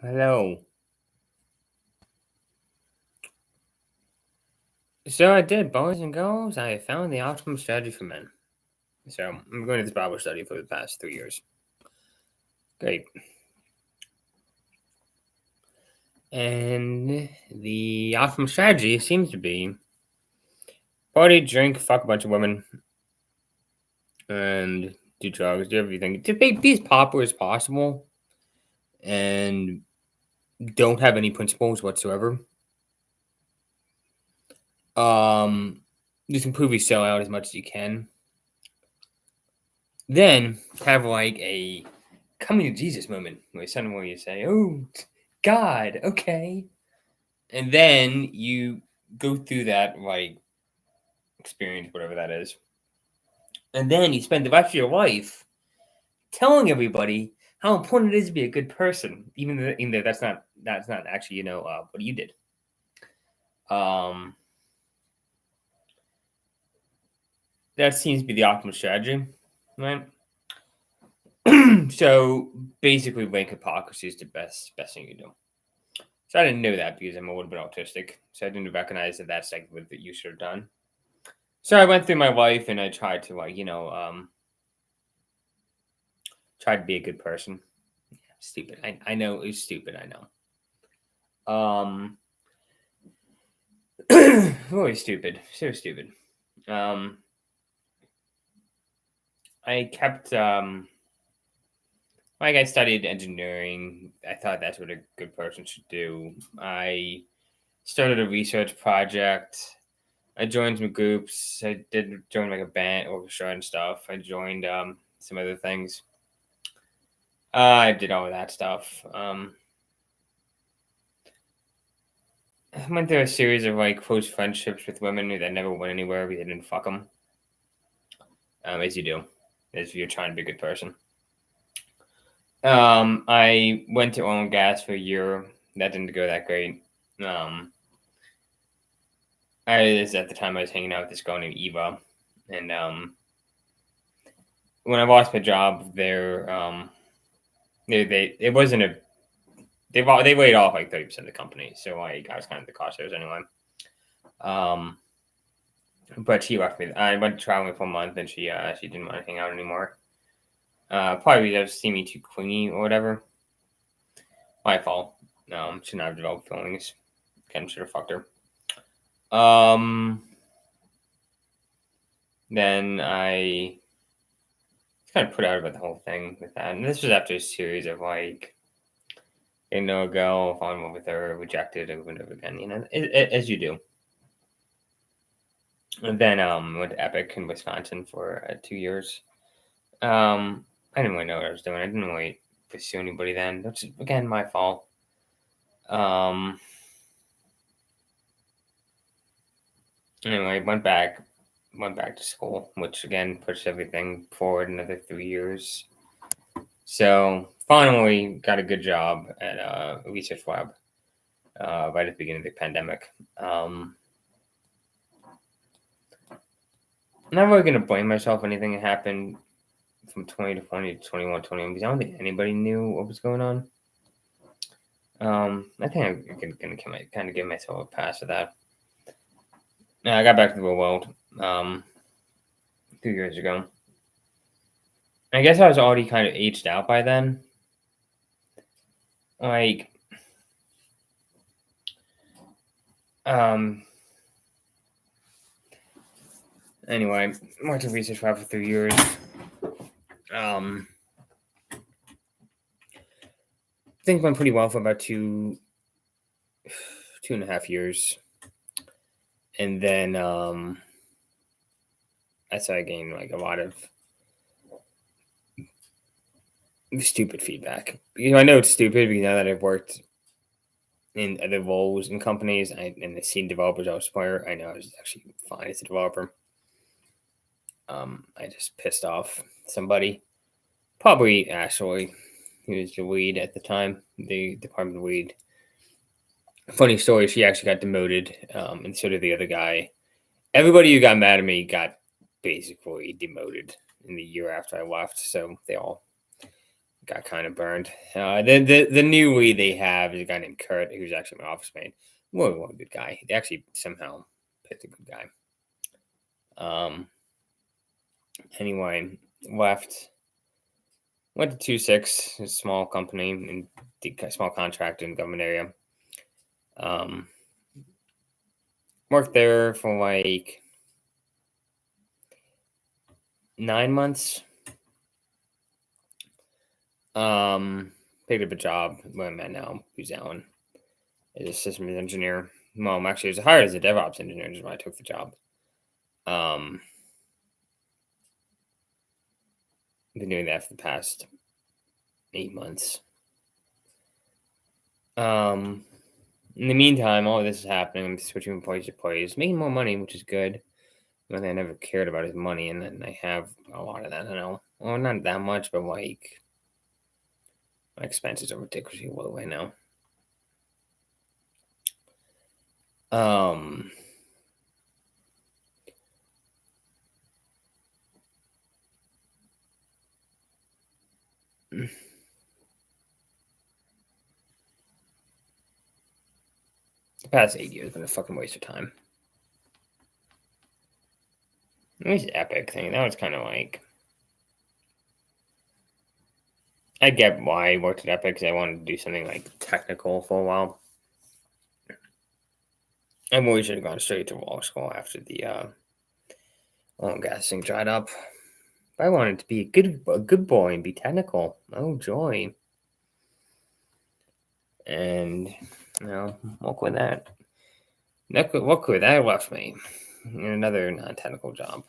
Hello. So I did, boys and girls. I found the optimum strategy for men. So I'm going to this Bible study for the past 3 years. Great. And the optimum strategy seems to be party, drink, fuck a bunch of women, and do drugs, do everything. To be as popular as possible and don't have any principles whatsoever. Just improve your sellout as much as you can. Then have like a coming to Jesus moment where suddenly you say, "Oh, God, okay," and then you go through that like experience, whatever that is, and then you spend the rest of your life telling everybody how important it is to be a good person, even though that's not actually what you did. Um, that seems to be the optimal strategy, right? So basically, rank hypocrisy is the best thing you do. So I didn't know that because I'm a little bit autistic, so I didn't recognize that that's like what you should have done. So I went through my life and I tried to try to be a good person. Stupid. I know it's stupid. I know. Really stupid. So stupid. Um, I kept like I studied engineering. I thought that's what a good person should do. I started a research project. I joined some groups. I did join like a band, orchestra, and stuff. I joined some other things. I did all of that stuff. I went through a series of like close friendships with women that never went anywhere. We didn't fuck them, as you do, as you're trying to be a good person. I went to oil and gas for a year. That didn't go that great. Um, at the time I was hanging out with this girl named Eva, and when I lost my job there, they it wasn't a they laid off like 30% of the company, so like I was kind of the cost anyway. Um, but she left me. I went traveling for a month, and she didn't want to hang out anymore. Probably because see me too clingy or whatever. My fault. Should not have developed feelings. Ken should have fucked her. Then I kind of put out about the whole thing with that, and this was after a series of like, a girl, fall in love with her, rejected over and over again. As you do. And then went to Epic in Wisconsin for 2 years. I didn't really know what I was doing. I didn't really pursue anybody then. That's again my fault. Um, anyway, went back to school, which again pushed everything forward another 3 years. So finally got a good job at a research lab right at the beginning of the pandemic. I'm not really going to blame myself for anything that happened from 2020 to 21 because I don't think anybody knew what was going on. I think I'm going to kind of give myself a pass for that. I got back to the real world 2 years ago. I guess I was already kind of aged out by then. Like, anyway, went to research lab for 3 years. Things went pretty well for about 2.5 years. And then I started getting like a lot of stupid feedback. I know it's stupid because now that I've worked in other roles in companies and I've seen developers elsewhere, I know I was actually fine as a developer. I just pissed off somebody, probably Ashley, who was the lead at the time, the department lead. Funny story, she actually got demoted, and so did the other guy. Everybody who got mad at me got basically demoted in the year after I left, so they all got kind of burned. The new lead they have is a guy named Kurt, who's actually my office mate. Well, a good guy. They actually somehow picked a good guy. Anyway, left. Went to 2-6, a small company and small contract in the government area. Worked there for like 9 months. Picked up a job where I'm at now, who's Alan, as a systems engineer. Well, actually, I was hired as a DevOps engineer, just when I took the job. Been doing that for the past 8 months. In the meantime, all of this is happening. I'm switching from place to place, making more money, which is good. One thing I never cared about is money, and then I have a lot of that. I know, well, not that much, but like my expenses are ridiculously low right now. The past 8 years have been a fucking waste of time. This Epic thing, that was kind of like, I get why I worked at Epic, because I wanted to do something like technical for a while. I really should have gone straight to law school after the oil and gas thing dried up. But I wanted to be a good boy and be technical. Oh joy! And look with that. Look with that left me in another non-technical job.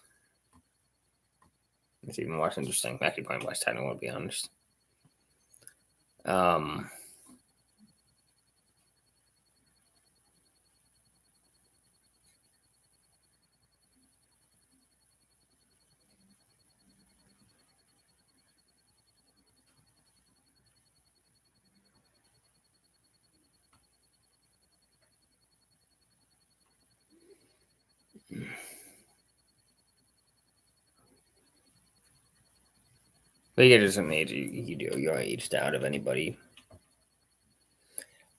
It's even less interesting. Actually, probably less technical, to be honest. But you get to some age, you're aged out of anybody.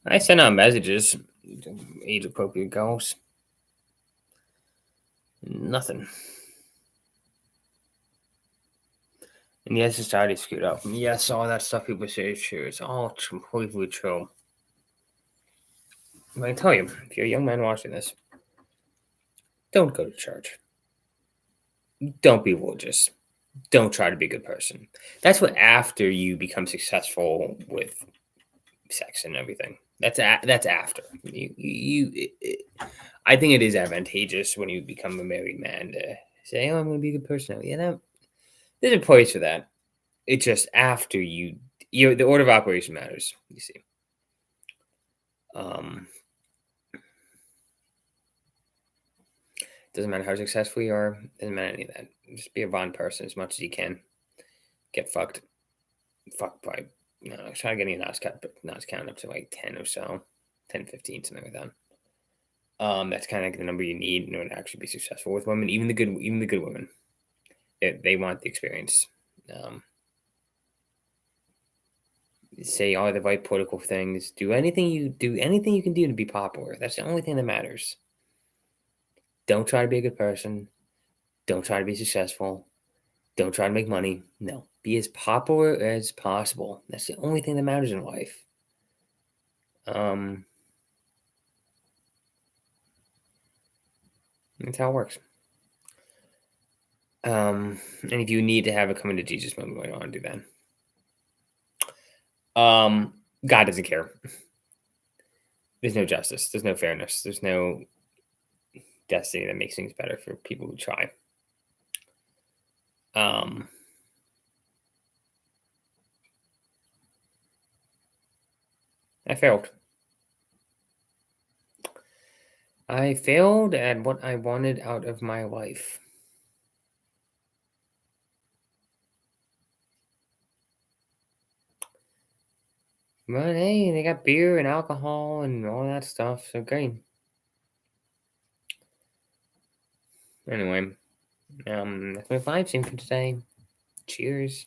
I send out messages, age appropriate girls. Nothing. And yes, society screwed up. Yes, all that stuff people say is true. It's all completely true. But I tell you, if you're a young man watching this, don't go to church. Don't be religious. Don't try to be a good person. That's what after you become successful with sex and everything. That's after I think it is advantageous when you become a married man to say, "Oh, I'm going to be a good person." There's a place for that. It's just after the order of operation matters. You see, doesn't matter how successful you are. Doesn't matter any of that. Just be a Von person as much as you can. Get fucked. Fuck by try getting a notch count up to like 10 or so, 10, 15, something like that. That's kind of like the number you need in order to actually be successful with women, even the good women. They want the experience. Say all the right political things. Do anything you can do to be popular. That's the only thing that matters. Don't try to be a good person. Don't try to be successful. Don't try to make money. No, be as popular as possible. That's the only thing that matters in life. That's how it works. And if you need to have a coming to Jesus moment, what do you want to do then? God doesn't care. There's no justice. There's no fairness. There's no destiny that makes things better for people who try. I failed. I failed at what I wanted out of my life. But hey, they got beer and alcohol and all that stuff, so great. Anyway, that's my 5 scene for today. Cheers.